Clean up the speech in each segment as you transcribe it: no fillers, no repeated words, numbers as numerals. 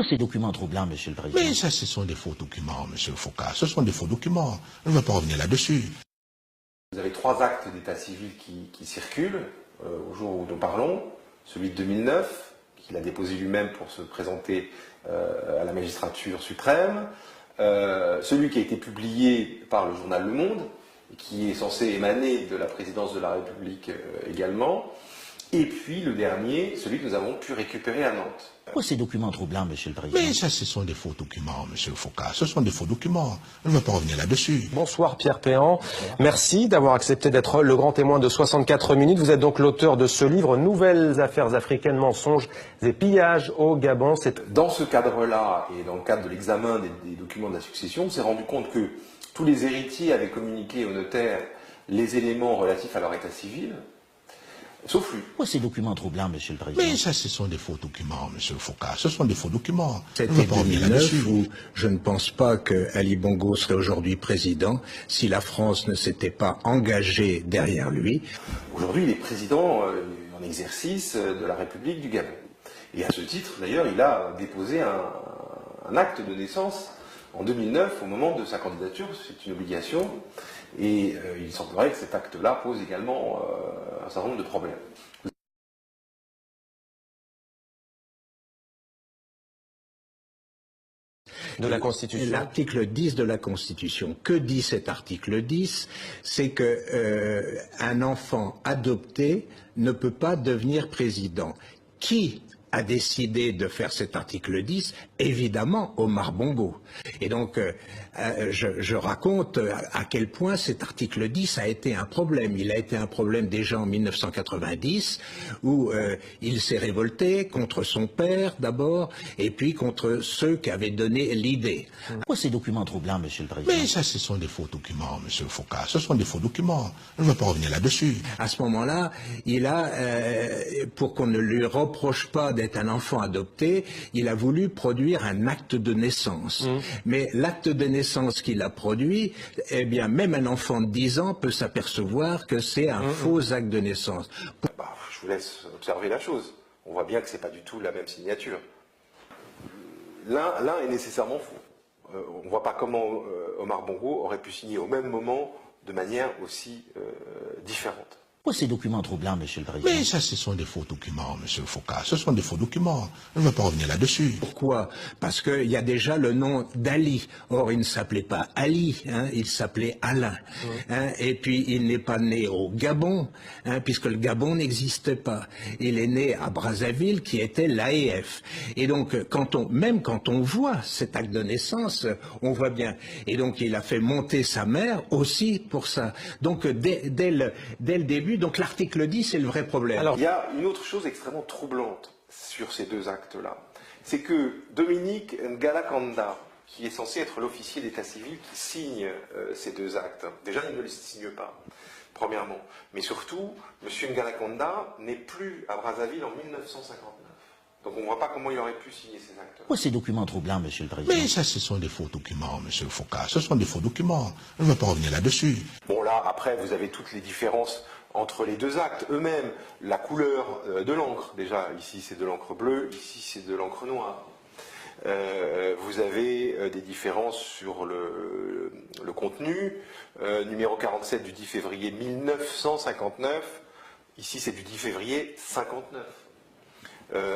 Ces documents troublants, Monsieur le Président. Mais ça, ce sont des faux documents, Monsieur Foucault. Ce sont des faux documents. Je ne vais pas revenir là-dessus. Vous avez 3 actes d'état civil qui circulent au jour où nous parlons. Celui de 2009, qu'il a déposé lui-même pour se présenter à la magistrature suprême. Celui qui a été publié par le journal Le Monde, et qui est censé émaner de la présidence de la République également. Et puis le dernier, celui que nous avons pu récupérer à Nantes. Ces documents troublants, Monsieur le Président. Mais ça, ce sont des faux documents, Monsieur Foucault. Ce sont des faux documents. Je ne vais pas revenir là-dessus. Bonsoir Pierre Péan. Merci d'avoir accepté d'être le grand témoin de 64 minutes. Vous êtes donc l'auteur de ce livre, Nouvelles affaires africaines, mensonges et pillages au Gabon. Dans ce cadre-là, et dans le cadre de l'examen des documents de la succession, on s'est rendu compte que tous les héritiers avaient communiqué au notaire les éléments relatifs à leur état civil, sauf lui. Ces documents troublants, Monsieur le Président. Mais ça, ce sont des faux documents, Monsieur Foucault. Ce sont des faux documents. C'était 2009 où je ne pense pas que Ali Bongo serait aujourd'hui président si la France ne s'était pas engagée derrière lui. Aujourd'hui, il est président en exercice de la République du Gabon. Et à ce titre, d'ailleurs, il a déposé un acte de naissance en 2009, au moment de sa candidature. C'est une obligation. Et il semblerait que cet acte-là pose également un certain nombre de problèmes. De la Constitution. L'article 10 de la Constitution. Que dit cet article 10? C'est que un enfant adopté ne peut pas devenir président. Qui a décidé de faire cet article 10? Évidemment, Omar Bongo. Et donc, je raconte à quel point cet article 10 a été un problème. Il a été un problème déjà en 1990, où il s'est révolté contre son père d'abord, et puis contre ceux qui avaient donné l'idée. Ces documents troublants, Monsieur le Président. Mais ça, ce sont des faux documents, Monsieur Foucault. Ce sont des faux documents. Je ne vais pas revenir là-dessus. À ce moment-là, il a, pour qu'on ne lui reproche pas d'être un enfant adopté, il a voulu produire un acte de naissance. Mais l'acte de naissance qu'il a produit, eh bien, même un enfant de 10 ans peut s'apercevoir que c'est un faux acte de naissance. Je vous laisse observer la chose. On voit bien que ce n'est pas du tout la même signature. L'un est nécessairement faux. On ne voit pas comment Omar Bongo aurait pu signer au même moment de manière aussi différente. Ces documents troublants, Monsieur le Président. Mais ça, ce sont des faux documents, Monsieur Foucault. Ce sont des faux documents. Je ne vais pas revenir là-dessus. Pourquoi? Parce qu'il y a déjà le nom d'Ali. Or, il ne s'appelait pas Ali, il s'appelait Alain. Et puis, il n'est pas né au Gabon, puisque le Gabon n'existait pas. Il est né à Brazzaville, qui était l'AEF. Et donc, même quand on voit cet acte de naissance, on voit bien. Et donc, il a fait monter sa mère aussi pour ça. Donc, dès le début, donc l'article 10, c'est le vrai problème. Alors, il y a une autre chose extrêmement troublante sur ces deux actes-là. C'est que Dominique N'Gala-Kanda, qui est censé être l'officier d'état civil qui signe ces deux actes, déjà il ne les signe pas, premièrement. Mais surtout, M. N'Gala-Kanda n'est plus à Brazzaville en 1959. Donc on ne voit pas comment il aurait pu signer ces actes. Ces documents troublants, Monsieur le Président. Mais ça, ce sont des faux documents, Monsieur Foucault. Ce sont des faux documents. Je ne vais pas revenir là-dessus. Bon là, après, vous avez toutes les différences entre les deux actes eux-mêmes. La couleur de l'encre, déjà, ici c'est de l'encre bleue, ici c'est de l'encre noire. Vous avez des différences sur le contenu. Numéro 47 du 10 février 1959, ici c'est du 10 février 59.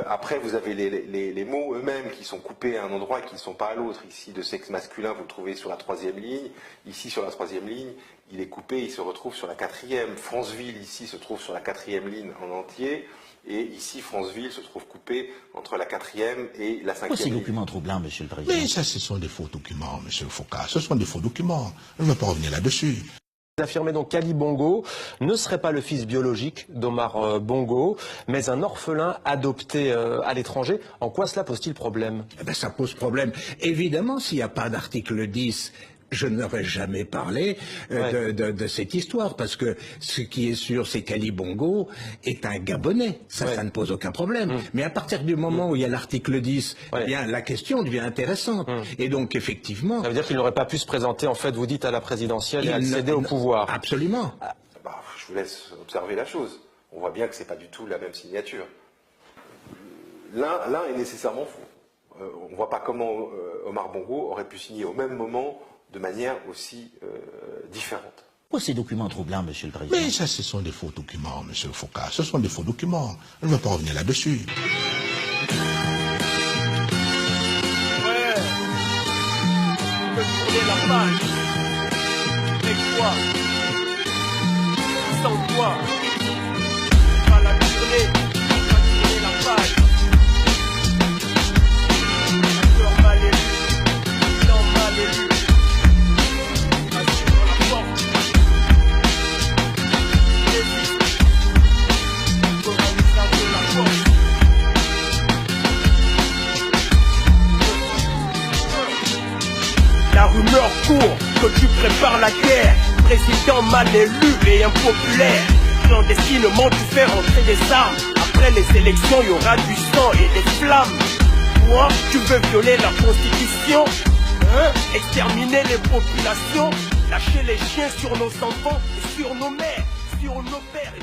Après, vous avez les mots eux-mêmes qui sont coupés à un endroit et qui ne sont pas à l'autre. Ici, de sexe masculin, vous le trouvez sur la 3e ligne. Ici, sur la 3e ligne, il est coupé, il se retrouve sur la 4e. Franceville, ici, se trouve sur la 4e ligne en entier. Et ici, Franceville se trouve coupé entre la 4e et la 5e Ces ligne. documents troublants, Monsieur le Président. Mais ça, ce sont des faux documents, Monsieur Foucault. Ce sont des faux documents. Je ne vais pas revenir là-dessus. Vous affirmez donc qu'Ali Bongo ne serait pas le fils biologique d'Omar Bongo, mais un orphelin adopté à l'étranger. En quoi cela pose-t-il problème? Ça pose problème. Évidemment, s'il n'y a pas d'article 10, je n'aurais jamais parlé de cette histoire, parce que ce qui est sûr, c'est qu'Ali Bongo est un Gabonais. Ça ne pose aucun problème. Mais à partir du moment où il y a l'article 10, eh bien, la question devient intéressante. Et donc, effectivement... Ça veut dire qu'il n'aurait pas pu se présenter, en fait, vous dites, à la présidentielle et accéder au pouvoir. Absolument. Je vous laisse observer la chose. On voit bien que ce n'est pas du tout la même signature. L'un est nécessairement faux. on ne voit pas comment Omar Bongo aurait pu signer au même moment de manière aussi différente. Pourquoi ces documents troublants, Monsieur le Président? Mais ça, ce sont des faux documents, Monsieur Foucault. Ce sont des faux documents. Je ne vais pas revenir là-dessus. Ouais. Tu peux tourner la page. Avec toi. Sans toi. Pas la tourner. Pas tourner la page. Acteur mal élu. Bilan mal élu. Assis dans la porte. Résiste. Coralie de la force. La rumeur court que tu prépares la guerre. Président mal élu et impopulaire. Clandestinement tu fais rentrer des armes. Après les élections il y aura du sang et des flammes. Toi tu veux violer la constitution, hein? Exterminer les populations. Lâcher les chiens sur nos enfants et sur nos mères, sur nos pères.